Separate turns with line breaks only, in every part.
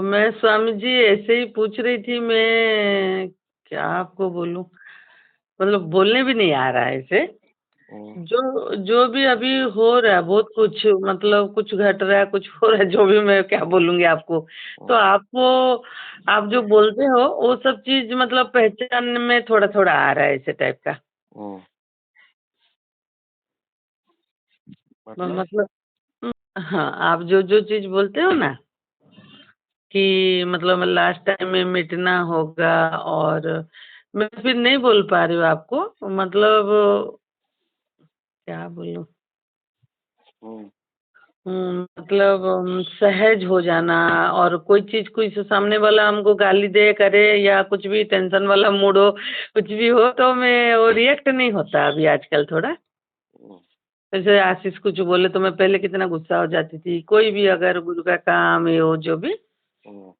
मैं स्वामी जी ऐसे ही पूछ रही थी। मैं क्या आपको बोलूं, मतलब बोलने भी नहीं आ रहा है ऐसे।
हम्म,
जो जो भी अभी हो रहा है बहुत कुछ, मतलब कुछ घट रहा है, कुछ हो रहा है, जो भी मैं क्या बोलूंगी आपको। तो
हम्म,
आपको, आप जो बोलते हो वो सब चीज मतलब पहचान में थोड़ा थोड़ा आ रहा है ऐसे टाइप का।
हम्म, मतलब
मतलब हाँ, आप जो जो चीज बोलते हो ना कि मतलब लास्ट टाइम में मिटना होगा, और मैं फिर नहीं बोल पा रही हूँ आपको, मतलब क्या बोलूं।
हम्म,
मतलब सहज हो जाना, और कोई चीज कोई से सामने वाला हमको गाली दे करे या कुछ भी टेंशन वाला मूड हो, कुछ भी हो, तो मैं वो रिएक्ट नहीं होता अभी आजकल थोड़ा।
हम्म,
जैसे आशीष कुछ बोले तो मैं पहले कितना गुस्सा हो जाती थी, कोई भी अगर गुरु का काम है वो जो भी।
हम्म,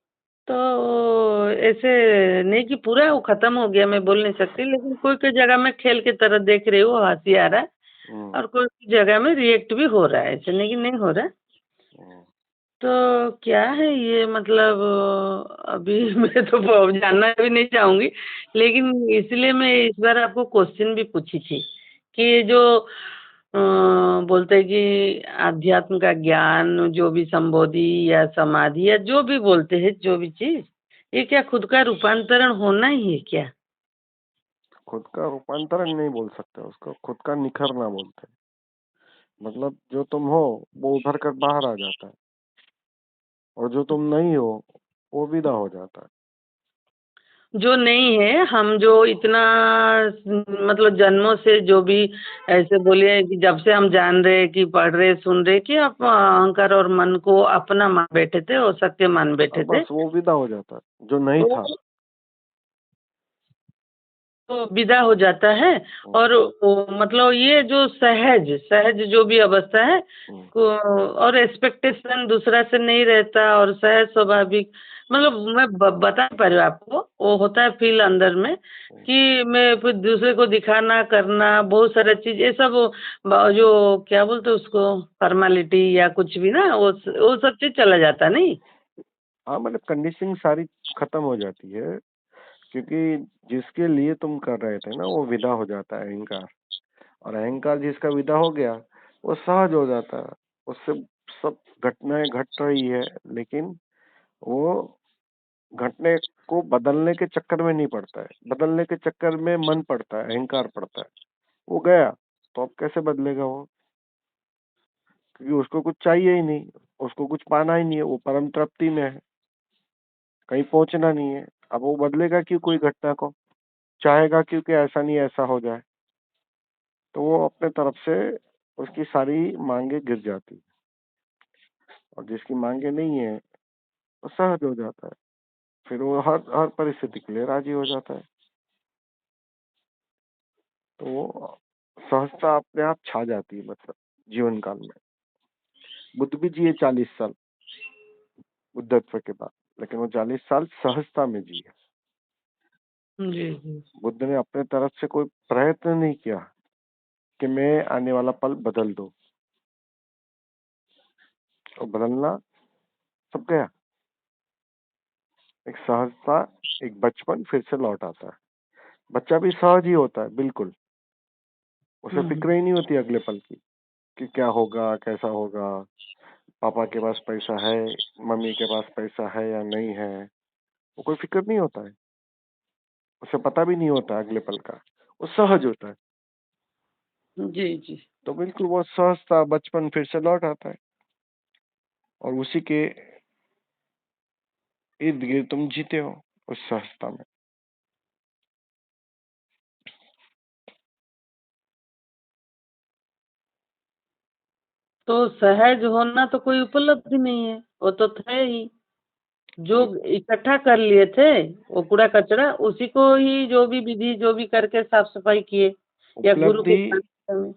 तो ऐसे नहीं कि पूरा वो खत्म हो गया, मैं बोल नहीं सकती, लेकिन कोई कोई जगह में खेल की तरह देख रही हूँ, हंसी आ रहा है।
हम्म,
और कोई कोई जगह में रिएक्ट भी हो रहा है, ऐसे नहीं कि नहीं हो रहा है।
हम्म,
तो क्या है ये, मतलब अभी मैं तो जानना भी नहीं चाहूंगी, लेकिन इसलिए मैं इस बार आपको क्वेश्चन भी पूछी थी कि ये जो बोलते हैं कि आध्यात्म का ज्ञान, जो भी संबोधि या समाधि या जो भी बोलते हैं, जो भी चीज, ये क्या खुद का रूपांतरण होना ही है क्या?
खुद का रूपांतरण नहीं बोल सकते, उसको खुद का निखरना बोलते हैं। मतलब जो तुम हो वो उभर कर बाहर आ जाता है, और जो तुम नहीं हो वो विदा हो जाता है।
जो नहीं है, हम जो इतना मतलब जन्मों से जो भी ऐसे बोलिए कि जब से हम जान रहे कि पढ़ रहे सुन रहे कि आप अहंकार और मन को अपना मान बैठे थे और सत्य मान बैठे
अब
थे।
बस वो विदा हो जाता है जो नहीं
तो
था।
तो विदा हो जाता है।
हम्म,
और वो मतलब ये जो सहज सहज जो भी अवस्था है,
हम्म,
और एक्सपेक्टेशन दूसरा से नहीं रहता, और सहज स्वाभाविक, मतलब मैं बता नहीं पा रही हूँ आपको, वो होता है फील अंदर में
हम्म।
कि मैं फिर दूसरे को दिखाना करना बहुत सारा चीज ये सब, जो क्या बोलते हैं उसको, फॉर्मेलिटी या कुछ भी ना, वो सब चीज चला जाता नहीं।
हाँ, मतलब कंडीशनिंग सारी खत्म हो जाती है, क्योंकि जिसके लिए तुम कर रहे थे ना वो विदा हो जाता है अहंकार। और अहंकार जिसका विदा हो गया वो सहज हो जाता है। उससे सब घटनाएं घट रही है, लेकिन वो घटने को बदलने के चक्कर में नहीं पड़ता है। बदलने के चक्कर में मन पड़ता है, अहंकार पड़ता है। वो गया तो अब कैसे बदलेगा वो, क्योंकि उसको कुछ चाहिए ही नहीं, उसको कुछ पाना ही नहीं है, वो परम तृप्ति में है, कहीं पहुंचना नहीं है। अब वो बदलेगा क्यों कोई घटना को, चाहेगा क्योंकि ऐसा नहीं ऐसा हो जाए। तो वो अपने तरफ से उसकी सारी मांगे गिर जाती है, और जिसकी मांगे नहीं है वो सहज हो जाता है। फिर वो हर हर परिस्थिति के लिए राजी हो जाता है। तो वो सहजता अपने आप छा जाती है, मतलब जीवन काल में। बुद्ध भी जिए 40 साल बुद्धत्व के बाद, लेकिन वो 40 साल सहजता में जिए।
जी जी।
बुद्ध ने अपने तरफ से कोई प्रयत्न नहीं किया कि मैं आने वाला पल बदल दूं। तो बदलना सब गया। एक सहजता, एक बचपन फिर से लौट आता है। बच्चा भी सहज ही होता है बिल्कुल। उसे
हम्म
फिक्र ही नहीं होती अगले पल की कि क्या होगा कैसा होगा, पापा के पास पैसा है, मम्मी के पास पैसा है या नहीं है। वो कोई फिक्र नहीं होता है। उसे पता भी नहीं होता अगले पल का। वो सहज होता है।
जी जी।
तो बिल्कुल वो सहजता बचपन फिर से लौट आता है, और उसी के इर्द गिर्द तुम जीते हो, उस सहजता में।
तो सहज होना तो कोई उपलब्धि नहीं है, वो तो थे ही, जो
उप,
इकट्ठा कर लिए थे वो कूड़ा कचरा, उसी को ही जो भी विधि जो भी करके साफ सफाई किए, या गुरु
उपलब्धि
के सानिध्य में।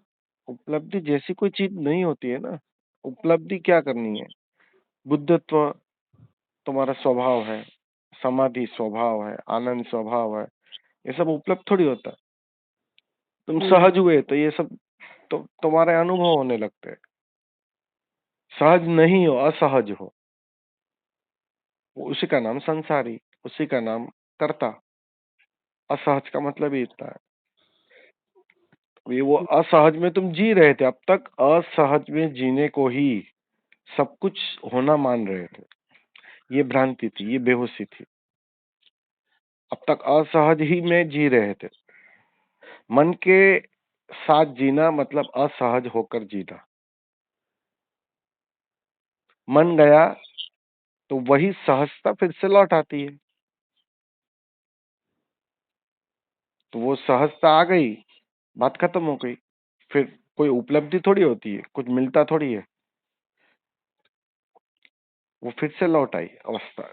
उपलब्धि जैसी कोई चीज नहीं होती है ना। उपलब्धि क्या करनी है? बुद्धत्व तुम्हारा स्वभाव है, समाधि स्वभाव है, आनंद स्वभाव है। ये सब उपलब्ध थोड़ी होता है। तुम
हम्म
सहज हुए तो ये सब तो तुम्हारे अनुभव होने लगते हैं। सहज नहीं हो, असहज हो। उसी का नाम संसारी, उसी का नाम कर्ता। असहज का मतलब ही इतना है। ये वो असहज में तुम जी रहे थे, अब तक असहज में जीने को ही सब कुछ होना मान रहे थे। ये भ्रांति थी, ये बेहोशी थी। अब तक असहज ही में जी रहे थे। मन के साथ जीना मतलब असहज होकर जीना। मन गया तो वही सहजता फिर से लौट आती है। तो वो सहजता आ गई, बात खत्म हो गई। फिर कोई उपलब्धि थोड़ी होती है, कुछ मिलता थोड़ी है, वो फिर से लौट आई अवस्था।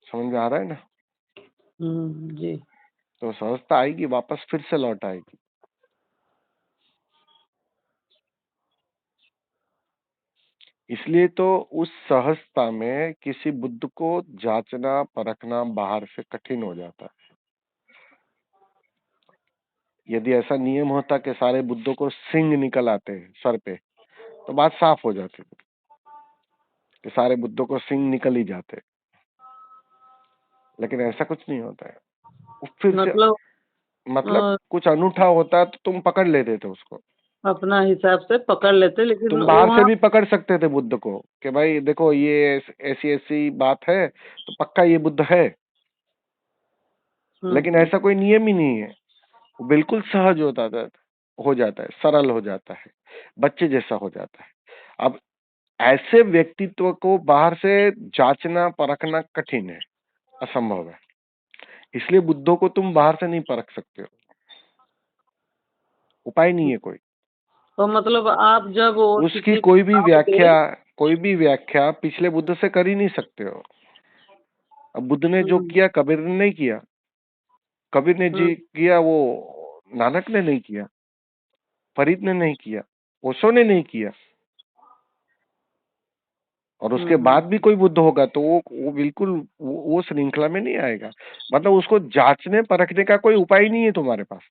समझ में आ रहा है ना?
जी।
तो सहजता आएगी, वापस फिर से लौट आएगी। इसलिए तो उस सहजता में किसी बुद्ध को जांचना परखना बाहर से कठिन हो जाता है। यदि ऐसा नियम होता कि सारे बुद्धों को सिंग निकल आते हैं सर पे, तो बात साफ हो जाती कि सारे बुद्धों को सिंग निकल ही जाते। लेकिन ऐसा कुछ नहीं होता है। वो फिर से
मतलब
मतलब कुछ अनूठा होता तो तुम पकड़ लेते थे उसको।
अपना हिसाब से पकड़ लेते, लेकिन
तुम बाहर से
वहाँ
भी पकड़ सकते थे बुद्ध को कि भाई देखो ये ऐसी ऐसी बात है, तो पक्का ये बुद्ध है। लेकिन
हम्म,
ऐसा कोई नियम ही नहीं है। वो बिल्कुल सहज होता था, हो जाता है, सरल हो जाता है, बच्चे जैसा हो जाता है। अब ऐसे व्यक्तित्व को बाहर से जांचना परखना कठिन है, असंभव है। इसलिए बुद्धों को तुम बाहर से नहीं परख सकते हो, उपाय नहीं है कोई।
तो मतलब आप जब वो
उसकी
किसी को पाओगे।
कोई भी व्याख्या पिछले बुद्ध से कर ही नहीं सकते हो। अब बुद्ध ने जो
हम्म,
किया कबीर ने नहीं किया, कबीर ने
हम्म,
जी किया वो नानक ने नहीं किया, फरीद ने नहीं किया, ओशो ने नहीं किया। और उसके
हम्म।
बाद भी कोई बुद्ध होगा तो वो बिल्कुल वो श्रृंखला में नहीं आएगा। मतलब उसको जांचने परखने का कोई उपाय ही नहीं है तुम्हारे पास।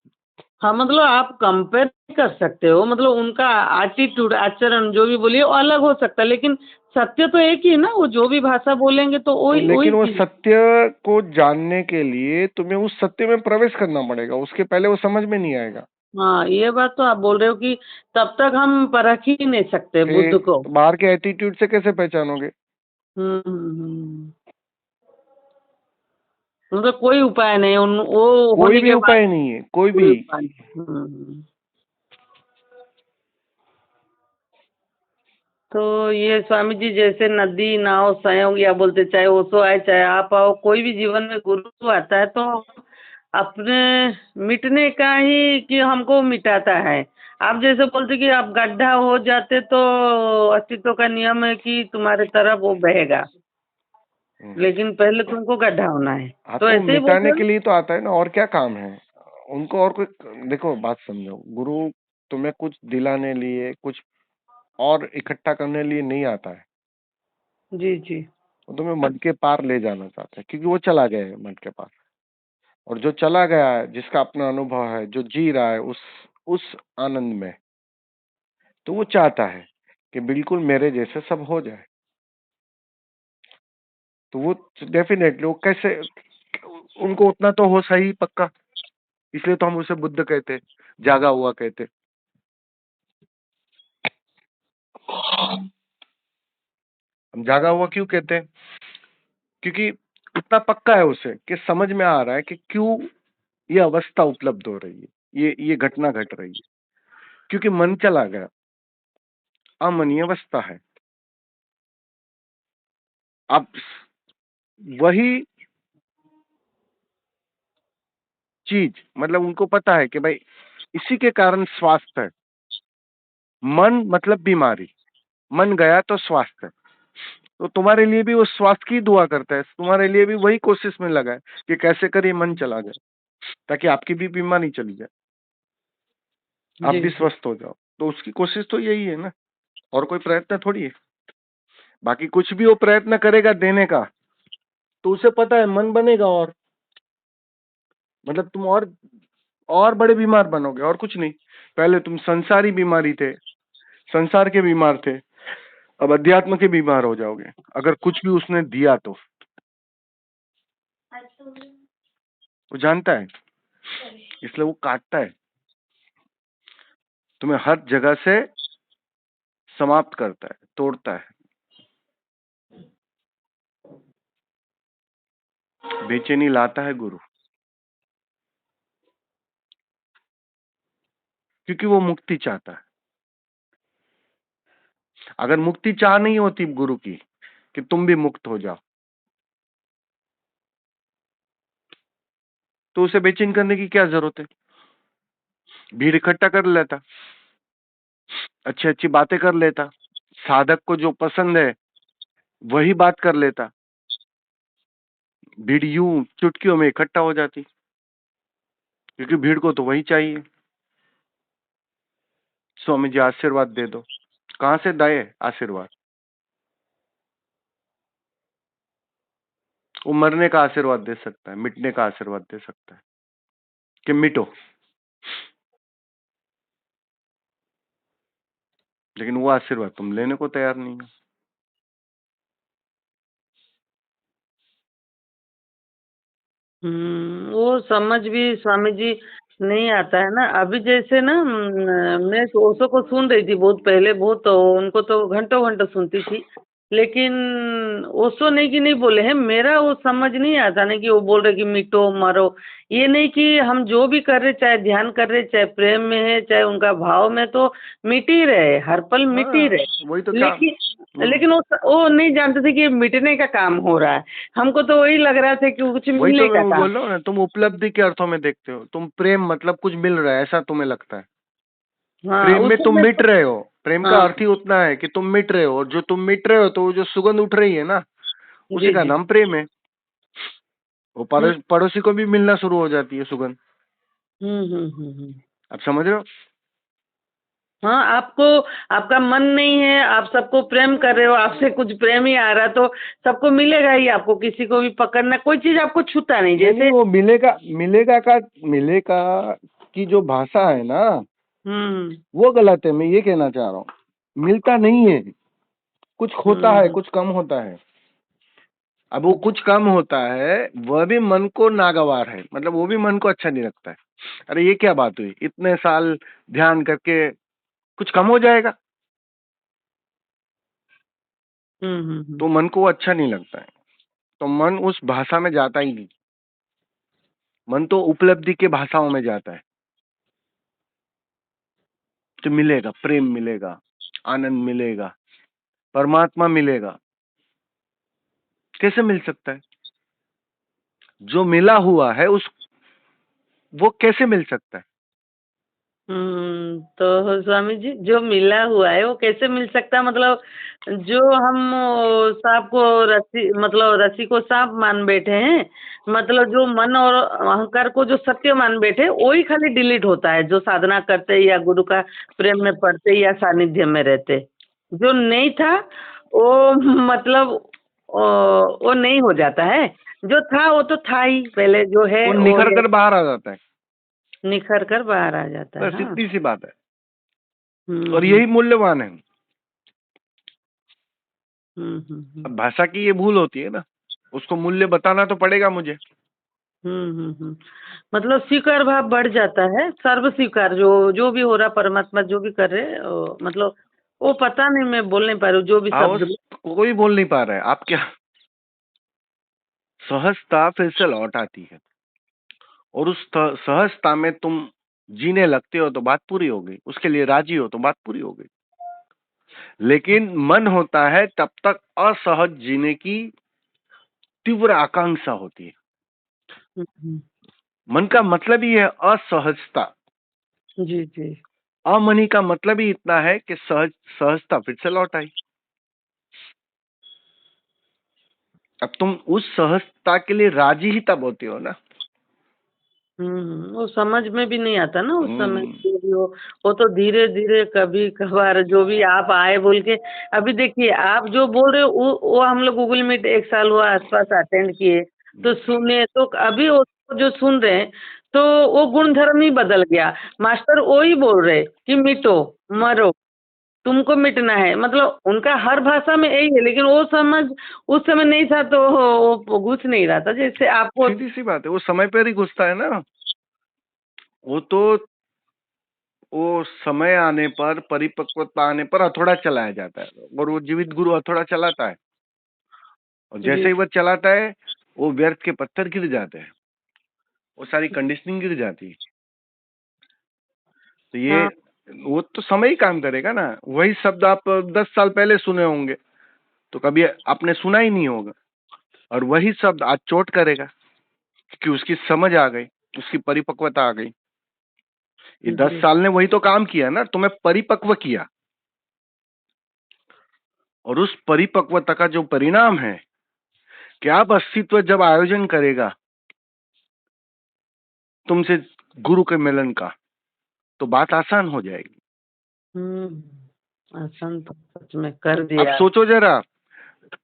हाँ, मतलब आप कंपेयर कर सकते हो, मतलब उनका एटीट्यूड, आचरण जो भी बोलिए वो अलग हो सकता है, लेकिन सत्य तो एक ही है ना। वो जो भी भाषा बोलेंगे तो
तो
वही वही
लेकिन वो
चीज।
सत्य को जानने के लिए तुम्हें उस सत्य में प्रवेश करना पड़ेगा, उसके पहले वो समझ में नहीं आएगा।
हाँ, ये बात तो आप बोल रहे हो कि तब तक हम परख ही नहीं सकते बुद्ध
फिर
को।
तो बाहर के एटीट्यूड से कैसे पहचानोगे?
हम्म। मतलब कोई उपाय नहीं उन वो
कोई
होने
भी
के बाद।
उपाय नहीं है, कोई भी।
कोई उपाय नहीं। तो ये स्वामी जी, जैसे नदी नाव संयोग या बोलते, चाहे ओशो आए चाहे आप आओ, कोई भी जीवन में गुरु आता है तो अपने मिटने का ही कि हमको मिटाता है। आप जैसे बोलते कि आप गड्ढा हो जाते तो अस्तित्व का नियम है कि तुम्हारे तरफ वो बहेगा,
हम्म।
लेकिन पहले तुमको गड्ढा होना है।
हाँ,
तो
तो
ऐसे ही बोलते
मिटाने
हो
के
ना।
लिए तो आता है ना, और क्या काम है उनको? और कोई देखो, बात समझो, गुरु तुम्हें कुछ दिलाने लिए, कुछ और इकट्ठा करने लिए नहीं आता है।
जी जी।
वो तुम्हें मन के पार ले जाना चाहता है, क्योंकि वो चला गया है मन के पार। और जो चला गया है, जिसका अपना अनुभव है, जो जी रहा है उस आनंद में, तो वो चाहता है कि बिल्कुल मेरे जैसे सब हो जाए। तो वो डेफिनेटली वो कैसे, उनको उतना तो हो सही पक्का। इसलिए तो हम उसे बुद्ध कहते, जागा हुआ कहते। हम जागा हुआ क्यों कहते हैं? क्योंकि इतना पक्का है उसे कि समझ में आ रहा है कि क्यों ये अवस्था उपलब्ध हो रही है, ये घटना घट रही है, क्योंकि मन चला गया, अमनीय अवस्था है। अब वही चीज, मतलब उनको पता है कि भाई इसी के कारण स्वास्थ्य है। मन मतलब बीमारी, मन गया तो स्वास्थ्य है। तो तुम्हारे लिए भी वो स्वास्थ्य की दुआ करता है, तुम्हारे लिए भी वही कोशिश में लगा है कि कैसे कर ये मन चला जाए, ताकि आपकी भी बीमारी चली जाए, आप
जी
भी
जी।
स्वस्थ हो जाओ। तो उसकी कोशिश तो यही है ना, और कोई प्रयत्न थोड़ी है। बाकी कुछ भी वो प्रयत्न करेगा देने का, तो उसे पता है मन बनेगा, और मतलब तुम और बड़े बीमार बनोगे, और कुछ नहीं। पहले तुम संसारी बीमारी थे, संसार के बीमार थे, अब अध्यात्म के बीमार हो जाओगे अगर कुछ भी उसने दिया तो। वो जानता है, इसलिए वो काटता है, तुम्हें हर जगह से समाप्त करता है, तोड़ता है। बेचैनी लाता है गुरु, क्योंकि वो मुक्ति चाहता है। अगर मुक्ति चाह नहीं होती गुरु की कि तुम भी मुक्त हो जाओ, तो उसे बेचैन करने की क्या जरूरत है? भीड़ इकट्ठा कर लेता, अच्छी अच्छी बातें कर लेता, साधक को जो पसंद है वही बात कर लेता, भीड़ यूं चुटकियों में इकट्ठा हो जाती, क्योंकि भीड़ को तो वही चाहिए। स्वामी जी आशीर्वाद दे दो, कहां से दाए आशीर्वाद? वो मरने का आशीर्वाद दे सकता है, मिटने का आशीर्वाद दे सकता है कि मिटो, लेकिन वो आशीर्वाद तुम लेने को तैयार नहीं हो।
वो समझ भी स्वामी जी नहीं आता है ना। अभी जैसे ना मैं ओशो को सुन रही थी बहुत पहले, बहुत तो उनको तो घंटों घंटों सुनती थी, लेकिन ओशो नहीं कि नहीं बोले हैं, मेरा वो समझ नहीं आता ना कि वो बोल रहे कि मिटो मरो। ये नहीं कि हम जो भी कर रहे, चाहे ध्यान कर रहे, चाहे प्रेम में है, चाहे उनका भाव में, तो मिट ही रहे, हर पल मिट ही
हाँ,
रहे।
वही तो काम।
लेकिन लेकिन वो नहीं जानते थे कि ये मिटने का काम हो रहा है। हमको तो वही लग रहा था कि कुछ
वही
मिलने
तो मैं
का काम।
बोल रहा हूँ ना, तुम उपलब्धि के अर्थों में देखते हो, तुम प्रेम मतलब कुछ मिल रहा है ऐसा तुम्हें लगता है।
हाँ,
प्रेम
उस
में तुम
समय
मिट
तो।
रहे हो, प्रेम का
हाँ।
अर्थ ही उतना है कि तुम मिट रहे हो, और जो तुम मिट रहे हो तो वो जो सुगंध उठ रही है ना, उसी
जी
का
जी।
नाम प्रेम है। वो
हम्म
पड़ोसी को भी मिलना शुरू हो जाती है सुगंध।
हम्म।
आप समझ रहे हो?
हाँ, आपको, आपका मन नहीं है, आप सबको प्रेम कर रहे हो, आपसे कुछ प्रेम ही आ रहा, तो सबको मिलेगा ही। आपको किसी को भी पकड़ना, कोई चीज आपको छूता नहीं,
नहीं,
जैसे।
वो मिलेगा की जो भाषा है ना,
हम्म
वो गलत है। मैं ये कहना चाह रहा हूँ, मिलता नहीं है, कुछ खोता है,
हम्म
कुछ कम होता है। अब वो कुछ कम होता है, वह भी मन को नागवार है, मतलब वो भी मन को अच्छा नहीं लगता है। अरे ये क्या बात हुई, इतने साल ध्यान करके कुछ कम हो जाएगा,
हम्म।
तो मन को वो अच्छा नहीं लगता है, तो मन उस भाषा में जाता ही नहीं। मन तो उपलब्धि के भाषाओं में जाता है, तो मिलेगा, प्रेम मिलेगा, आनंद मिलेगा, परमात्मा मिलेगा। कैसे मिल सकता है? जो मिला हुआ है उस वो कैसे मिल सकता है?
तो स्वामी जी, जो मिला हुआ है वो कैसे मिल सकता है? मतलब जो हम सांप को रस्सी, मतलब रस्सी को सांप मान बैठे हैं, मतलब जो मन और अहंकार को जो सत्य मान बैठे, वही खाली डिलीट होता है, जो साधना करते या गुरु का प्रेम में पढ़ते या सानिध्य में रहते। जो नहीं था वो, मतलब वो नहीं हो जाता है। जो था वो तो था ही, पहले जो है
वो
वो
निखर
है,
कर बाहर आ जाता है,
निखर कर बाहर आ जाता है।
बस
हाँ।
इतनी सी बात है। और
हम्म।
यही मूल्यवान है।
हम्म।
अब भाषा की ये भूल होती है ना, उसको मूल्य बताना तो पड़ेगा मुझे।
मतलब स्वीकार भाव बढ़ जाता है, सर्व स्वीकार, जो जो भी हो रहा, परमात्मा जो भी कर रहे, मतलब वो पता नहीं, मैं बोल नहीं पा रही हूँ जो भी शब्द में।
कोई बोल नहीं पा रहा है, आप क्या? सहजता फिर से लौट आती है, और उस सहजता में तुम जीने लगते हो तो बात पूरी हो गई, उसके लिए राजी हो तो बात पूरी हो गई। लेकिन मन होता है तब तक असहज जीने की तीव्र आकांक्षा होती है।
हम्म,
मन का मतलब ही है असहजता।
जी जी।
अमनी का मतलब ही इतना है कि सहजता फिर से लौट आई। अब तुम उस सहजता के लिए राजी ही तब होते हो ना।
वो समझ में भी नहीं आता ना उस समय,
हम्म।
जो भी हो। वो तो धीरे धीरे कभी कभार जो भी आप आए बोल के। अभी देखिए, आप जो बोल रहे हो वो हम लोग गूगल मीट 1 साल हुआ आसपास अटेंड किए, तो सुने, तो अभी वो जो सुन रहे हैं, तो वो गुणधर्म ही बदल गया। मास्टर वही बोल रहे कि मिटो, मरो, तुमको मिटना है। मतलब उनका हर भाषा में यही है, लेकिन वो समझ उस समय नहीं था, तो वो घुस नहीं रहा था जैसे आपको।
सीधी सी बात है, वो समय पर ही घुसता है ना। वो तो वो समय आने पर, परिपक्वता आने पर हथौड़ा चलाया जाता है, और वो जीवित गुरु हथौड़ा चलाता है, और जैसे
जी।
ही वो चलाता है वो व्यर्थ के पत्थर गिर जाते हैं, वो सारी कंडीशनिंग गिर जाती है। तो ये
हाँ।
वो तो समय ही काम करेगा ना। वही शब्द आप 10 साल पहले सुने होंगे तो कभी आपने सुना ही नहीं होगा, और वही शब्द आज चोट करेगा क्योंकि उसकी समझ आ गई, उसकी परिपक्वता आ गई। ये 10
जी।
साल ने वही तो काम किया ना, तुम्हें परिपक्व किया। और उस परिपक्वता का जो परिणाम है कि आप अस्तित्व जब आयोजन करेगा तुमसे गुरु के मिलन का, तो बात आसान हो जाएगी।
आसान तो सच में कर
अब
दिया।
सोचो जरा,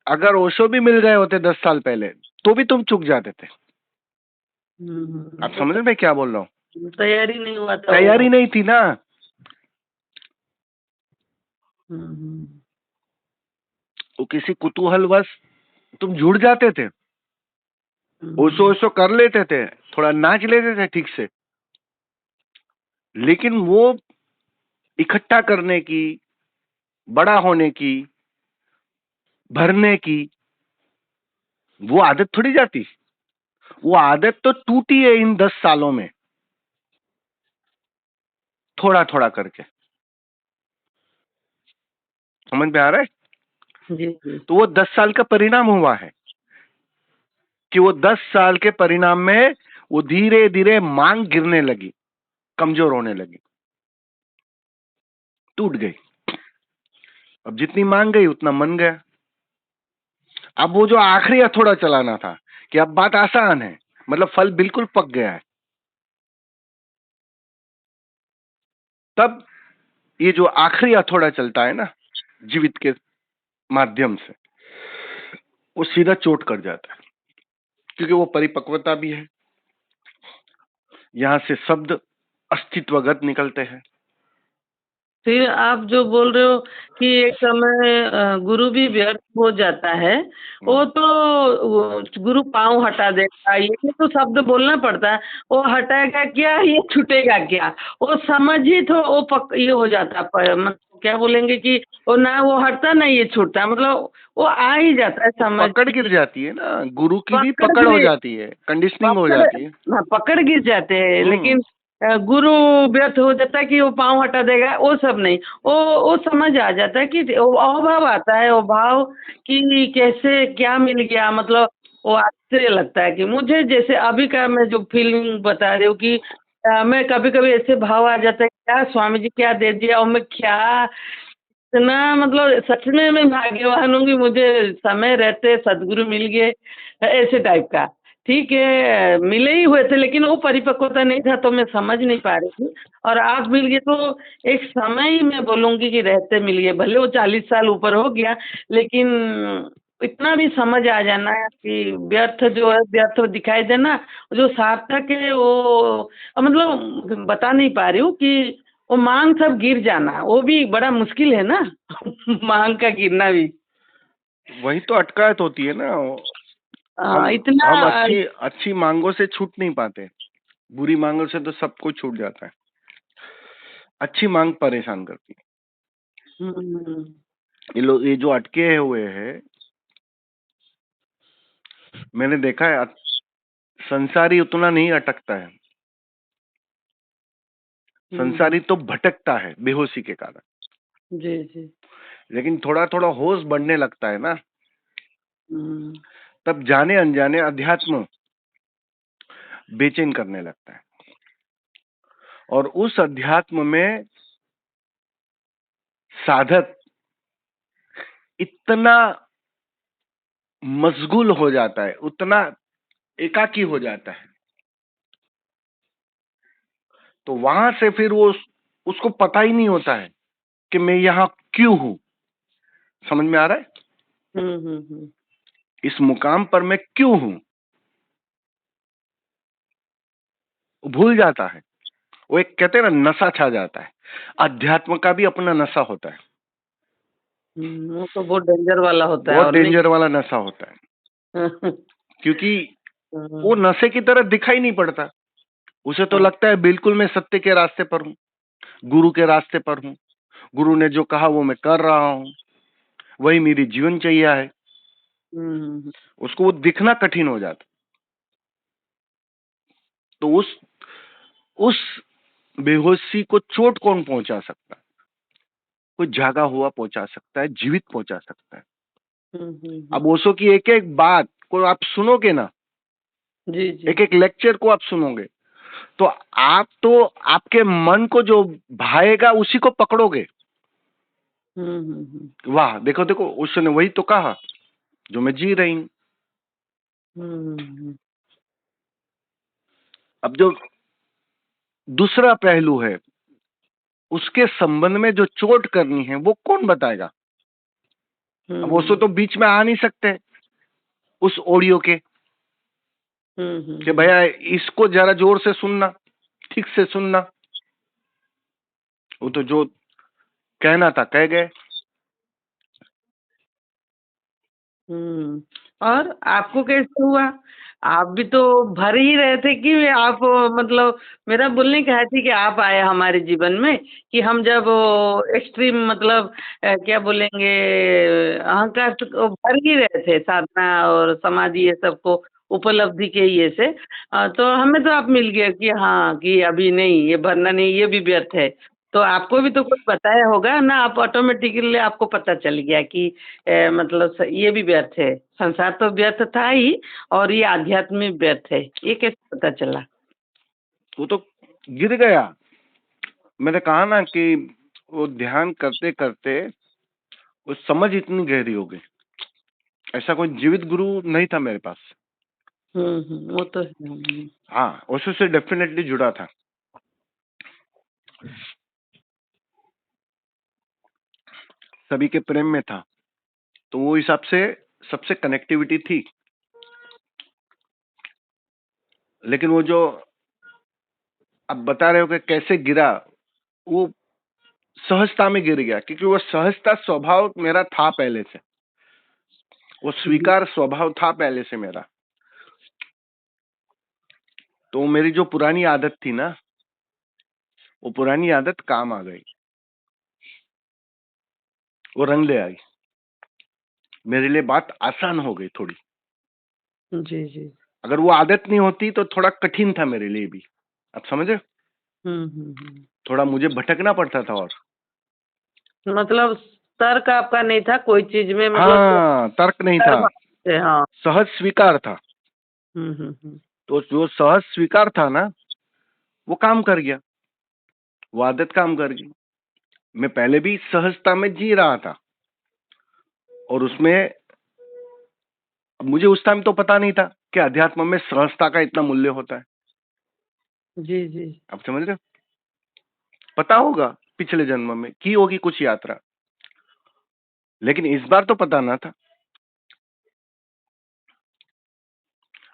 अगर ओशो भी मिल गए होते 10 साल पहले तो भी तुम चूक जाते थे। आप
वो
समझ रहे मैं क्या बोल रहा हूँ?
तैयारी नहीं हुआ था
तैयारी
वो।
नहीं थी ना।
हम्म।
वो किसी कुतूहलवश तुम जुड़ जाते थे, ओशो
हम्म।
ओशो कर लेते थे, थोड़ा नाच लेते थे ठीक से, लेकिन वो इकट्ठा करने की, बड़ा होने की, भरने की, वो आदत थोड़ी जाती। वो आदत तो टूटी है इन 10 सालों में, थोड़ा थोड़ा करके। समझ में आ रहा है?
जी जी।
तो वो 10 साल का परिणाम हुआ है कि वो 10 साल के परिणाम में वो धीरे धीरे मांग गिरने लगी, कमजोर होने लगी, टूट गई। अब जितनी मांग गई उतना मन गया। अब वो जो आखिरी हथौड़ा चलाना था कि अब बात आसान है, मतलब फल बिल्कुल पक गया है, तब ये जो आखिरी हथौड़ा चलता है ना जीवित के माध्यम से, वो सीधा चोट कर जाता है, क्योंकि वो परिपक्वता भी है। यहां से शब्द अस्तित्वगत निकलते हैं।
फिर आप जो बोल रहे हो कि एक समय गुरु भी व्यर्थ हो जाता है, वो तो गुरु पाँव हटा देगा, ये तो शब्द बोलना पड़ता है। वो हटाएगा क्या, ये छूटेगा क्या? वो समझ ही तो वो ये हो जाता है, मतलब क्या बोलेंगे कि वो ना वो हटता ना ये छूटता, मतलब वो आ ही जाता है समझ
पकड़ गिर
की।
जाती है ना, गुरु की भी
पकड़
पकड़ हो
गिरे,
जाती है, कंडीशनिंग हो
पकड़,
जाती है।
हाँ, पकड़ गिर जाते हैं,
हम्म।
लेकिन गुरु व्यर्थ हो जाता है कि वो पाँव हटा देगा, वो सब नहीं। वो समझ आ जाता है कि वो अभाव आता है, वो भाव कि कैसे क्या मिल गया, मतलब वो आश्चर्य लगता है कि मुझे जैसे अभी का मैं जो फीलिंग बता रही हूँ कि मैं कभी कभी ऐसे भाव आ जाता है, क्या स्वामी जी क्या दे दिया, और मैं क्या इतना, मतलब सच में मैं भाग्यवान हूँ कि मुझे समय रहते सदगुरु मिल गए, ऐसे टाइप का। ठीक है, मिले ही हुए थे, लेकिन वो परिपक्वता नहीं था, तो मैं समझ नहीं पा रही थी। और आप मिल गए तो एक समय ही मैं बोलूँगी कि रहते मिल गए, भले वो 40 साल ऊपर हो गया, लेकिन इतना भी समझ आ जाना कि व्यर्थ जो है व्यर्थ दिखाई देना, जो सार्थक है वो मतलब बता नहीं पा रही हूँ कि वो मांग सब गिर जाना, वो भी बड़ा मुश्किल है ना। मांग का गिरना भी।
वही तो अटकायत होती है ना।
इतना
हम अच्छी अच्छी मांगों से छूट नहीं पाते, बुरी मांगों से तो सब कुछ छूट जाता है। अच्छी मांग परेशान करती है।
हम्म।
ये लोग ये जो अटके हुए हैं, मैंने देखा है संसारी उतना नहीं अटकता है,
हम्म।
संसारी तो भटकता है बेहोशी के कारण।
जी जी।
लेकिन थोड़ा थोड़ा होश बढ़ने लगता है ना,
हम्म।
तब जाने अनजाने अध्यात्म बेचैन करने लगता है, और उस अध्यात्म में साधक इतना मशगूल हो जाता है, उतना एकाकी हो जाता है, तो वहां से फिर वो उसको पता ही नहीं होता है कि मैं यहां क्यों हूं। समझ में आ रहा है?
हम्म।
इस मुकाम पर मैं क्यों हूं। भूल जाता है। वो एक कहते हैं ना, नशा छा जाता है। अध्यात्म का भी अपना नशा होता है,
वो तो बहुत डेंजर वाला होता है
बहुत
और नहीं।
डेंजर वाला नशा होता है, क्योंकि वो नशे की तरह दिखाई नहीं पड़ता। उसे तो लगता है बिल्कुल मैं सत्य के रास्ते पर हूँ, गुरु के रास्ते पर हूँ, गुरु ने जो कहा वो मैं कर रहा हूँ, वही मेरी जीवनचर्या है। उसको वो दिखना कठिन हो जाता। तो उस बेहोशी को चोट कौन पहुंचा सकता है? कोई जागा हुआ पहुंचा सकता है, जीवित पहुंचा सकता है। अब ओशो की एक एक बात को आप सुनोगे ना,
जी जी,
एक एक लेक्चर को आप सुनोगे, तो आप तो आपके मन को जो भाएगा उसी को पकड़ोगे। वाह, देखो देखो, उसने वही तो कहा जो मैं जी रही हूं। अब जो दूसरा पहलू है, उसके संबंध में जो चोट करनी है वो कौन बताएगा? अब ओशो तो बीच में आ नहीं सकते उस ऑडियो के कि भैया इसको जरा जोर से सुनना, ठीक से सुनना। वो तो जो कहना था कह गए।
और आपको कैसे हुआ? आप भी तो भर ही रहे थे कि आप मतलब मेरा बोलने का है थी कि आप आए हमारे जीवन में कि हम जब एक्सट्रीम मतलब क्या बोलेंगे, अहंकार से भर ही रहे थे साधना और समाधि ये सब को उपलब्धि के ये से तो हमें तो आप मिल गया कि हाँ कि अभी नहीं, ये भरना नहीं, ये भी व्यर्थ है। तो आपको भी तो कुछ बताया होगा ना, आप ऑटोमेटिकली आपको पता चल गया कि मतलब ये भी व्यर्थ है, संसार तो व्यर्थ था ही और ये आध्यात्मिक व्यर्थ है, ये कैसे पता चला?
वो तो गिर गया। मैंने कहा ना कि वो ध्यान करते करते वो समझ इतनी गहरी हो गई। ऐसा कोई जीवित गुरु नहीं था मेरे पास।
वो तो है।
हाँ, ओशो से डेफिनेटली जुड़ा था। सभी के प्रेम में था, तो वो हिसाब से सबसे कनेक्टिविटी थी। लेकिन वो जो आप बता रहे हो कि कैसे गिरा, वो सहजता में गिर गया, क्योंकि वो सहजता स्वभाव मेरा था पहले से, वो स्वीकार स्वभाव था पहले से मेरा। तो मेरी जो पुरानी आदत थी ना, वो पुरानी आदत काम आ गई, वो रंग ले आई। मेरे लिए बात आसान हो गई थोड़ी।
जी जी।
अगर वो आदत नहीं होती तो थोड़ा कठिन था मेरे लिए भी। आप समझे? थोड़ा मुझे भटकना पड़ता था। और
मतलब तर्क आपका नहीं था कोई चीज में, मतलब
हाँ, तर्क नहीं था,
भाव से, हाँ।
सहज स्वीकार था। तो जो सहज स्वीकार था ना, वो काम कर गया, वो आदत काम कर गई। मैं पहले भी सहजता में जी रहा था, और उसमें मुझे उस टाइम तो पता नहीं था कि अध्यात्म में सहजता का इतना मूल्य होता है।
जी जी।
आप समझ रहे हो? पता होगा पिछले जन्म में की होगी कुछ यात्रा, लेकिन इस बार तो पता ना था।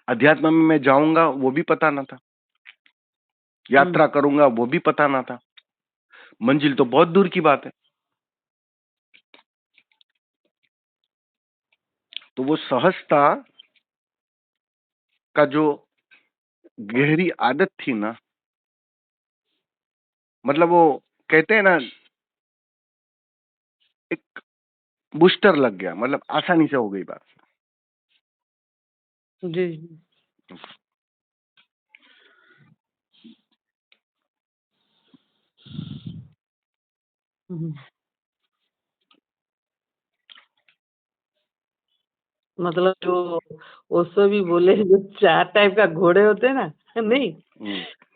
अध्यात्म में मैं जाऊंगा वो भी पता ना था, यात्रा करूंगा वो भी पता ना था। मंजिल तो बहुत दूर की बात है। तो वो सहजता का जो गहरी आदत थी ना, मतलब वो कहते हैं ना, एक बूस्टर लग गया, मतलब आसानी से हो गई बात।
जी। मतलब जो ओशो भी बोले, जो 4 टाइप का घोड़े होते हैं ना, नहीं,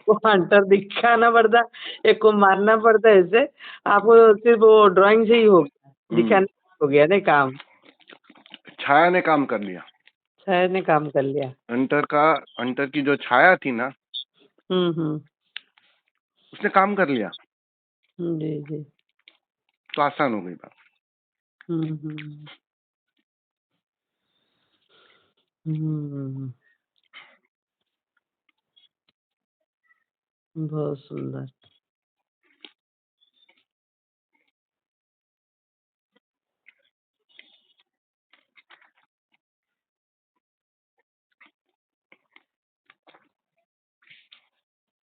वो हंटर दिखाना पड़ता, एक को मारना पड़ता है, ऐसे आपको सिर्फ वो ड्राइंग से ही हो गया, दिखाने हो गया नहीं काम,
छाया ने काम कर लिया।
शायद ने काम कर लिया।
हंटर की जो छाया थी ना,
हम्म।
उसने काम कर लिया,
जी जी।
तो आसान हो गई बात।
हम्म। हम्म। बहुत सुंदर।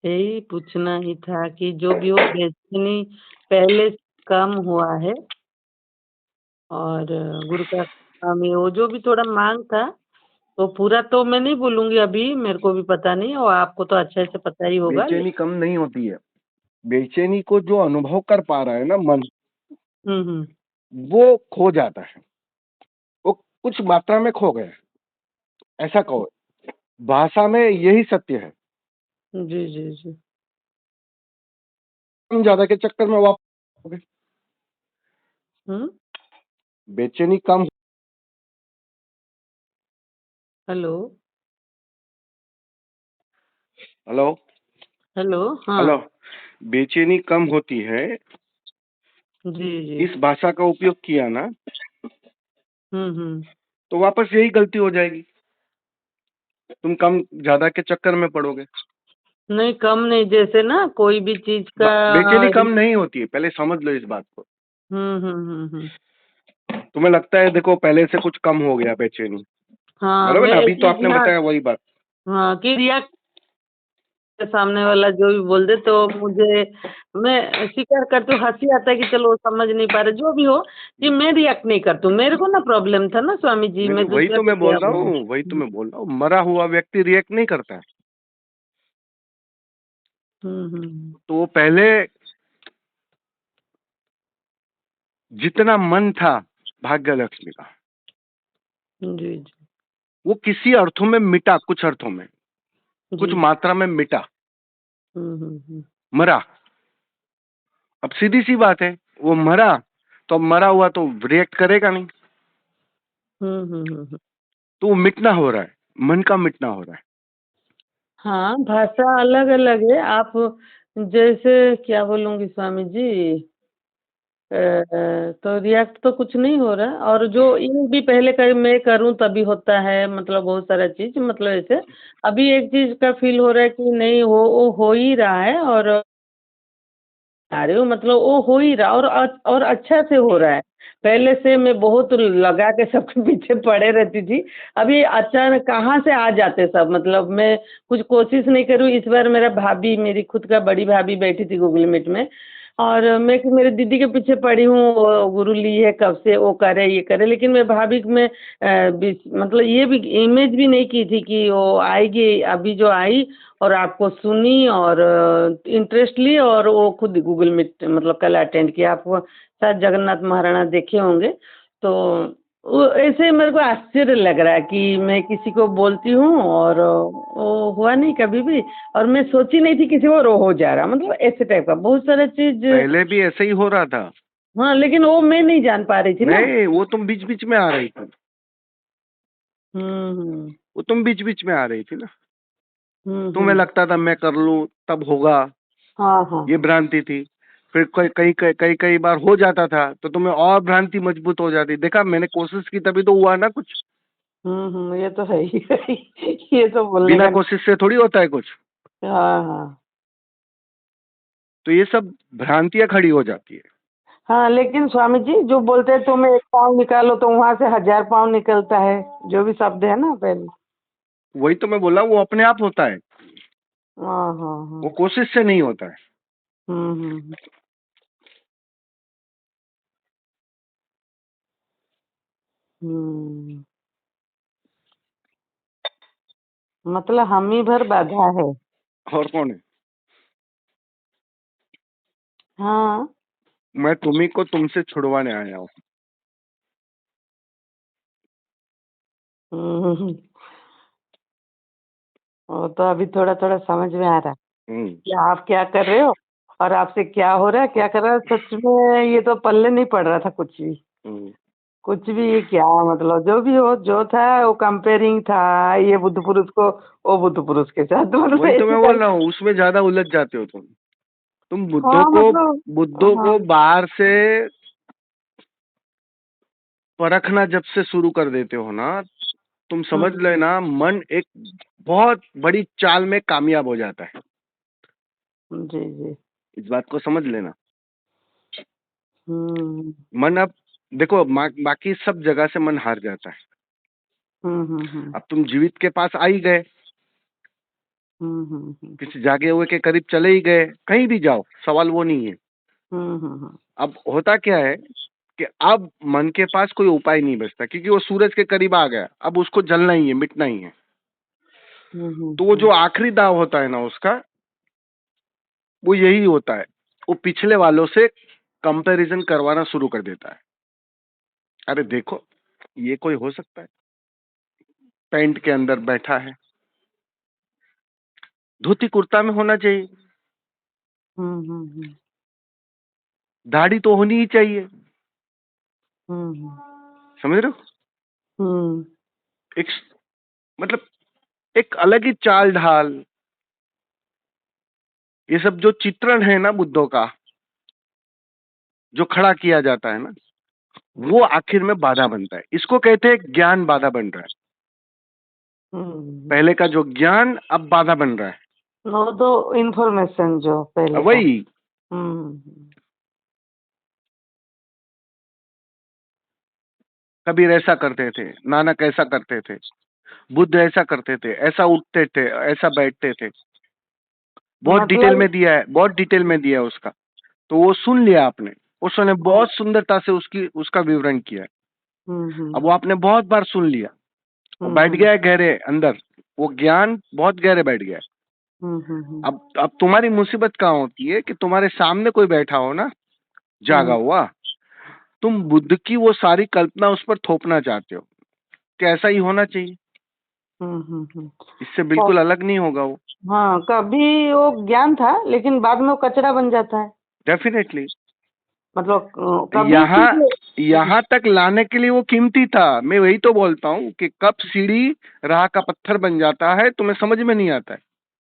यही पूछना ही था कि जो भी हो बेचैनी पहले से कम हुआ है और गुरु का काम है, वो जो भी थोड़ा माँग था, तो पूरा तो मैं नहीं बोलूँगी अभी, मेरे को भी पता नहीं और आपको तो अच्छे से पता ही होगा ले
बेचैनी कम नहीं होती है। बेचैनी को जो अनुभव कर पा रहा है ना मन,
हुँ, हुँ।
वो खो जाता है। वो कुछ मात्रा में खो गया, ऐसा कहो। भाषा में यही सत्य है।
जी, जी, जी।
कम ज़्यादा के चक्कर में वापस हो गए।
हुँ?
बेचैनी come
hello?
Hello?
Hello?
Hello?
हाँ।
बेचैनी कम होती है,
जी, जी।
इस भाषा का उपयोग किया ना,
हुँ, हुँ।
तो वापस यही गलती हो जाएगी। तुम कम ज़्यादा के चक्कर में पड़ोगे।
नहीं, कम नहीं, जैसे ना कोई भी चीज़ का
बेचैनी
रि
कम नहीं होती है, पहले समझ लो इस बात को।
हुँ, हुँ, हुँ, हुँ।
तुम्हें लगता है देखो पहले से कुछ कम हो गया बेचैनी,
हाँ,
बराबर
मैं
ना? अभी तो
कि
आपने
हाँ,
बताया वही बात।
हाँ, कि रिएक्ट सामने वाला जो भी बोल दे तो मुझे मैं स्वीकार करती हूँ, हँसी आता है कि चलो समझ नहीं पा रहे, जो भी हो कि मैं रिएक्ट नहीं करती हूँ। मेरे को ना प्रॉब्लम था ना स्वामी जी,
नहीं,
मैं
नहीं, वही
दूसरे
तो
को
मैं
क्या
बोल रहा
बोलूँ?
हूँ, वही तो मैं बोल रहा हूँ। मरा हुआ व्यक्ति रिएक्ट नहीं करता है।
हुँ, हुँ।
तो वो पहले जितना मन था भाग्य लक्ष्मी का,
जी, जी।
वो किसी अर्थों में मिटा, कुछ अर्थों में, कुछ
जी।
मात्रा में मिटा,
हुँ, हुँ, हुँ।
मरा। अब सीधी सी बात है, वो मरा, तो अब मरा हुआ तो रिएक्ट करेगा नहीं,
हुँ, हुँ, हुँ, हुँ।
तो वो मिटना हो रहा है, मन का मिटना हो रहा है।
हाँ, भाषा अलग-अलग है। आप जैसे क्या बोलूँगी स्वामी जी तो रिएक्ट तो कुछ नहीं हो रहा और जो ये भी पहले कहीं मैं करूँ तभी होता है मतलब बहुत सारा चीज़ मतलब ऐसे अभी एक चीज़ का फ़ील हो रहा है कि नहीं वो हो ही रहा है और आ रही हूँ मतलब वो हो ही रहा और अच्छा से हो रहा है। पहले से मैं बहुत लगा के सबके पीछे पड़े रहती थी। अभी अचानक कहाँ से आ जाते सब मतलब मैं कुछ कोशिश नहीं करूँ इस बार मेरा भाभी मेरी खुद का बड़ी भाभी बैठी थी गूगल मीट में और मैं कि मेरे दीदी के पीछे पड़ी हूँ वो गुरु ली है कब से वो करे ये करे लेकिन मैं भाभी में मतलब ये भी इमेज भी नहीं की थी कि वो आएगी अभी जो आई और आपको सुनी और इंटरेस्ट ली और वो खुद गूगल मीट मतलब कल अटेंड किया। आप शायद जगन्नाथ महाराणा देखे होंगे। तो वो ऐसे मेरे को आश्चर्य लग रहा है कि मैं किसी को बोलती हूँ और वो हुआ नहीं कभी भी और मैं सोची नहीं थी किसी और वो हो जा रहा मतलब ऐसे टाइप का बहुत सारा चीज़
पहले भी ऐसे ही हो रहा था।
हाँ, लेकिन वो मैं नहीं जान पा रही थी ना।
नहीं, वो तुम बीच-बीच में आ रही थी।
हुँ, हुँ।
वो तुम बीच-बीच में आ रही थी ना।
हुँ,
तुम्हें
हुँ।
लगता था मैं कर लूँ, तब होगा,
हाँ, हाँ,
ये
हाँ।
भ्रांति थी। फिर कई बार हो जाता था, तो तुम्हें और भ्रांति मजबूत हो जाती। देखा मैंने कोशिश की तभी तो हुआ ना कुछ।
हुँ, हुँ, ये तो है ही। ये तो बोलने
बिना
का
कोशिश से थोड़ी होता है कुछ।
हाँ, हाँ।
तो ये सब भ्रांतियाँ खड़ी हो जाती है।
हाँ, लेकिन स्वामी जी जो बोलते हैं तुम 1 पाँव निकालो तो वहाँ से 1000 पाँव निकलता है, जो भी शब्द है ना पहले।
वही तो मैं बोला, वो अपने आप होता है,
हाँ, हाँ,
वो
हाँ।
कोशिश से नहीं होता है।
हुँ, हुँ, हुँ। हुँ, मतलब हम ही भर बाधा है।
और कौन है?
हाँ।
मैं तुम्ही को तुमसे छुड़वाने आया हूँ।
हुँ, हुँ, हुँ। वो तो अभी थोड़ा-थोड़ा समझ में आ रहा है
हुँ,
कि आप क्या कर रहे हो और आपसे क्या हो रहा है, क्या कर रहा है। सच में ये तो पल्ले नहीं पड़ रहा था कुछ भी।
हुँ।
कुछ भी क्या मतलब जो भी हो, जो था वो कंपेयरिंग था, ये बुद्ध पुरुष को वो बुद्ध पुरुष के साथ मतलब
वही तो
ऐसे
मैं बोल
टाइप
रहा हूँ, उसमें ज़्यादा उलझ जाते हो तुम। तुम
हाँ, मतलब
बुद्धों
हाँ।
को बाहर से परखना जब से शुरू कर देते हो ना, तुम समझ
हुँ,
लेना मन एक बहुत बड़ी चाल में कामयाब हो जाता है।
जी, जी।
इस बात को समझ लेना।
हुँ।
मन अब देखो बाकी सब जगह से मन हार जाता है।
हुँ, हुँ, हुँ।
अब तुम जीवित के पास आ ही गए,
हुँ, हुँ, हुँ।
किसी जागे हुए के करीब चले ही गए, कहीं भी जाओ, सवाल वो नहीं है।
हुँ, हुँ, हुँ।
अब होता क्या है कि अब मन के पास कोई उपाय नहीं बचता, क्योंकि वो सूरज के करीब आ गया, अब उसको जलना ही है, मिटना ही है।
हुँ, हुँ,
तो वो जो
हुँ।
आखिरी दाव होता है ना उसका, वो यही होता है, वो पिछले वालों से कंपैरिजन करवाना शुरू कर देता है। अरे देखो, ये कोई हो सकता है, पैंट के अंदर बैठा है, धोती कुर्ता में होना चाहिए,
हुँ, हुँ, हुँ।
दाढ़ी तो होनी ही चाहिए।
हुँ, हुँ।
समझ रहे हो?
हुँ।
एक मतलब एक अलग ही चाल ढाल, ये सब जो चित्रण है ना बुद्धों का, जो खड़ा किया जाता है ना, वो आखिर में बाधा बनता है। इसको कहते हैं ज्ञान बाधा बन रहा है।
हुँ।
पहले का जो ज्ञान अब बाधा बन रहा है।
वो तो इन्फॉर्मेशन जो पहले का।
वही
हुँ,
कबीर ऐसा करते थे, नानक ऐसा करते थे, बुद्ध ऐसा करते थे, ऐसा उठते थे, ऐसा बैठते थे। बहुत डिटेल
मतलब
में दिया है, बहुत डिटेल में दिया है उसका। तो वो सुन लिया आपने, उसने बहुत सुंदरता से उसका विवरण किया है।
हुँ,
अब
हुँ।
वो आपने बहुत बार सुन लिया, वो
हुँ,
बैठ
हुँ।
गया है गहरे अंदर, वो ज्ञान बहुत गहरे बैठ गया है।
हुँ, हुँ, हुँ।
अब तुम्हारी मुसीबत कहाँ होती है कि तुम्हारे सामने कोई बैठा हो ना, जागा
हुँ,
हुआ, तुम बुद्ध की वो सारी कल्पना उस पर थोपना चाहते हो कि ऐसा ही होना चाहिए,
हुँ, हुँ, हुँ।
इससे
और
बिल्कुल अलग नहीं होगा वो।
हाँ, कभी वो ज्ञान था, लेकिन बाद में वो कचरा बन जाता है।
डेफिनेटली
मतलब कभी
यहाँ
ठीक है।
यहाँ तक लाने के लिए वो कीमती था। मैं वही तो बोलता हूँ कि कब सीढ़ी राह का पत्थर बन जाता है तुम्हें समझ में नहीं आता है,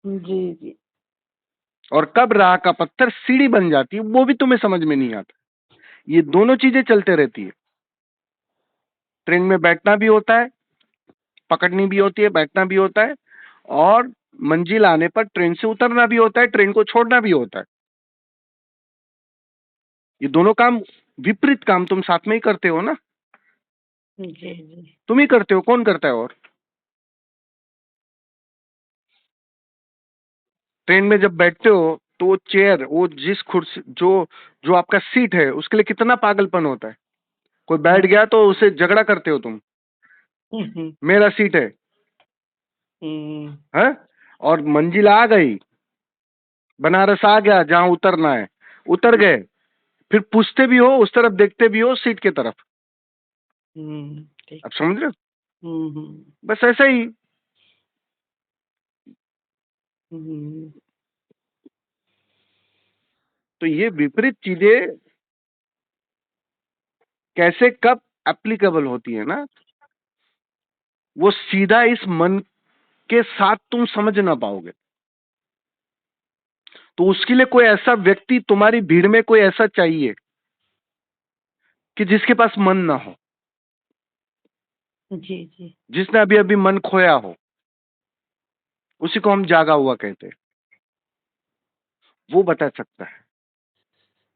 जी, जी।
और कब राह का पत्थर सीढ़ी बन जाती है वो भी तुम्हें समझ में नहीं आता। ये दोनों चीजें चलते रहती है। ट्रेन में बैठना भी होता है, पकड़नी भी होती है, बैठना भी होता है, और मंजिल आने पर ट्रेन से उतरना भी होता है, ट्रेन को छोड़ना भी होता है। ये दोनों काम, विपरीत काम तुम साथ में ही करते हो ना।
जी, जी।
तुम ही करते हो, कौन करता है और? ट्रेन में जब बैठते हो तो वो चेयर, वो जिस कुर्सी, जो जो आपका सीट है, उसके लिए कितना पागलपन होता है। कोई बैठ गया तो उसे झगड़ा करते हो तुम,
हुँ, हुँ।
मेरा सीट
हुँ,
है? और मंजिल आ गई, बनारस आ गया जहां उतरना है, उतर गए, फिर पूछते भी हो, उस तरफ देखते भी हो, सीट की तरफ।
हुँ, ठीक।
अब समझ रहे हो?
हुँ, हुँ।
बस ऐसा ही।
हुँ,
तो ये विपरीत चीजें कैसे कब एप्लीकेबल होती है ना, वो सीधा इस मन के साथ तुम समझ ना पाओगे। तो उसके लिए कोई ऐसा व्यक्ति तुम्हारी भीड़ में कोई ऐसा चाहिए कि जिसके पास मन ना हो,
जी, जी।
जिसने अभी अभी मन खोया हो, उसी को हम जागा हुआ कहते हैं। वो बता सकता है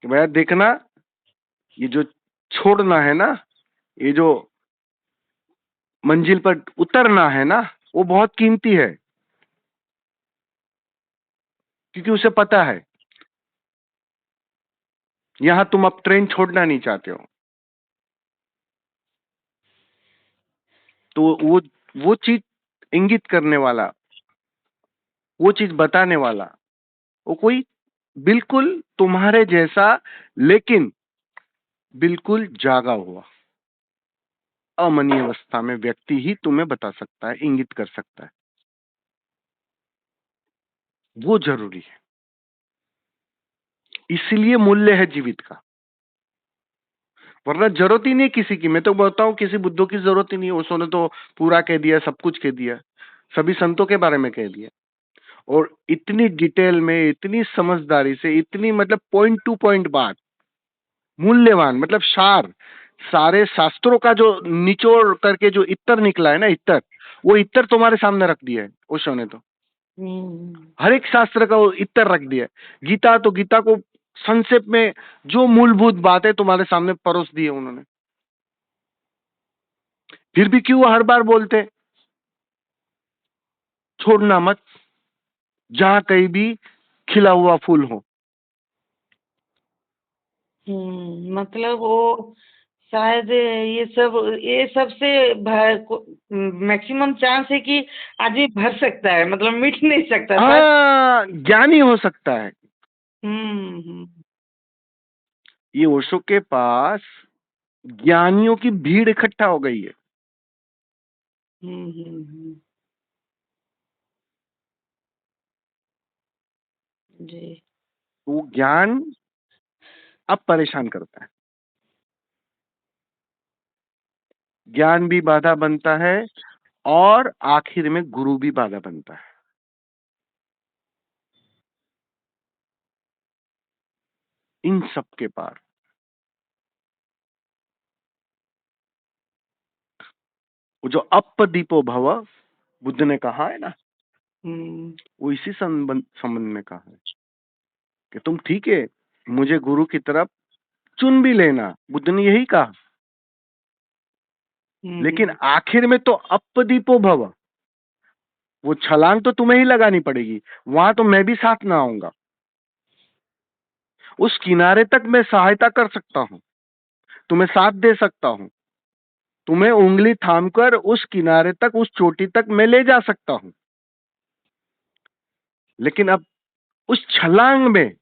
कि भैया देखना, ये जो छोड़ना है ना, ये जो मंजिल पर उतरना है ना, वो बहुत कीमती है, क्योंकि उसे पता है यहां तुम अब ट्रेन छोड़ना नहीं चाहते हो। तो वो चीज इंगित करने वाला, वो चीज बताने वाला, वो कोई बिल्कुल तुम्हारे जैसा, लेकिन बिल्कुल जागा हुआ अमनी अवस्था में व्यक्ति ही तुम्हें बता सकता है, इंगित कर सकता है। वो जरूरी है, इसलिए मूल्य है जीवित का। वरना जरूरत ही नहीं किसी की। मैं तो बोलता हूँ किसी बुद्धों की जरूरत ही नहीं है, उसने तो पूरा कह दिया, सब कुछ कह दिया, सभी संतों के बारे में कह दिया, और इतनी डिटेल में, इतनी समझदारी से, इतनी मतलब पॉइंट टू पॉइंट बात, मूल्यवान मतलब सार, सारे शास्त्रों का जो निचोड़ करके जो इत्तर निकला है ना, इत्तर, वो इत्तर तुम्हारे सामने रख दिया है ओशो ने तो। हर एक शास्त्र का वो इतर रख दिया है। गीता तो गीता को संक्षेप में जो मूलभूत बात है तुम्हारे सामने परोस दी है उन्होंने। फिर भी क्यों हर बार बोलते छोड़ना मत, जहां कहीं भी खिला हुआ फूल हो।
मतलब वो शायद ये सबसे मैक्सिमम चांस है कि आदमी भर सकता है, मतलब मिट नहीं सकता शायद।
हाँ, ज्ञानी हो सकता है।
हम्म
ये ओशो के पास ज्ञानियों की भीड़ इकट्ठा हो गई है।
जी।
वो ज्ञान अब परेशान करता है। ज्ञान भी बाधा बनता है और आखिर में गुरु भी बाधा बनता है। इन सब के पार वो जो अपदीपो भव बुद्ध ने कहा है ना, वो इसी संबंध में कहा है कि तुम ठीक है मुझे गुरु की तरफ चुन भी लेना, बुद्ध ने यही कहा। लेकिन आखिर में तो अपदीपो भव, वो छलांग तो तुम्हें ही लगानी पड़ेगी, वहां तो मैं भी साथ ना आऊंगा। उस किनारे तक मैं सहायता कर सकता हूं, तुम्हें साथ दे सकता हूं, तुम्हें उंगली थामकर उस किनारे तक, उस चोटी तक मैं ले जा सकता हूं। लेकिन अब उस छलांग में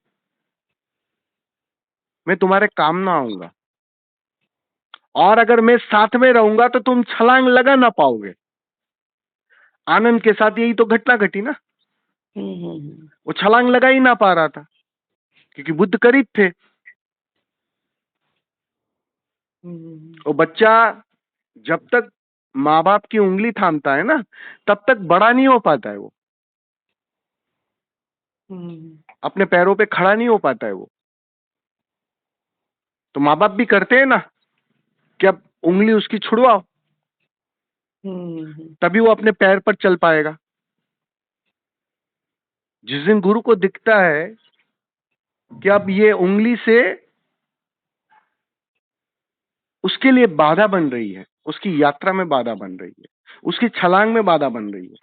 मैं तुम्हारे काम ना आऊंगा, और अगर मैं साथ में रहूंगा तो तुम छलांग लगा ना पाओगे। आनंद के साथ यही तो घटना घटी ना। वो छलांग लगा ही ना पा रहा था क्योंकि बुद्ध करीब थे। वो बच्चा जब तक माँ बाप की उंगली थामता है ना, तब तक बड़ा नहीं हो पाता है। वो अपने पैरों पे खड़ा नहीं हो पाता है। वो तो माँ बाप भी करते हैं ना कि अब उंगली उसकी छुड़वाओ, तभी वो अपने पैर पर चल पाएगा। जिस दिन गुरु को दिखता है कि अब ये उंगली से उसके लिए बाधा बन रही है, उसकी यात्रा में बाधा बन रही है, उसकी छलांग में बाधा बन रही है,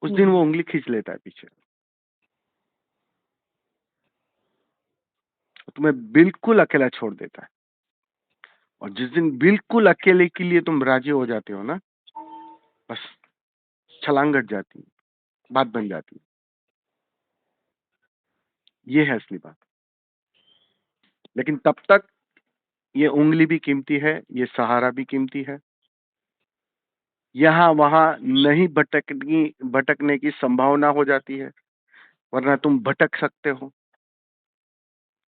उस दिन वो उंगली खींच लेता है पीछे। तुम्हें बिल्कुल अकेला छोड़ देता है। और जिस दिन बिल्कुल अकेले के लिए तुम राजी हो जाते हो ना, बस छलांग हट जाती है, बात बन जाती है। ये है असली बात। लेकिन तब तक ये उंगली भी कीमती है, ये सहारा भी कीमती है। यहां वहां नहीं भटकने की संभावना हो जाती है, वरना तुम भटक सकते हो।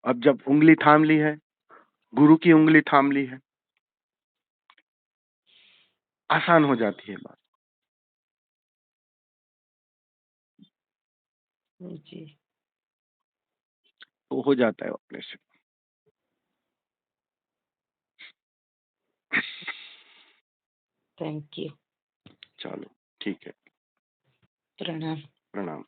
अब जब उंगली थाम ली है, गुरु की उंगली थाम ली है, आसान हो जाती है बात।
जी।
तो हो जाता है अपने से।
Thank you.
चलो ठीक है।
प्रणाम।
प्रणाम।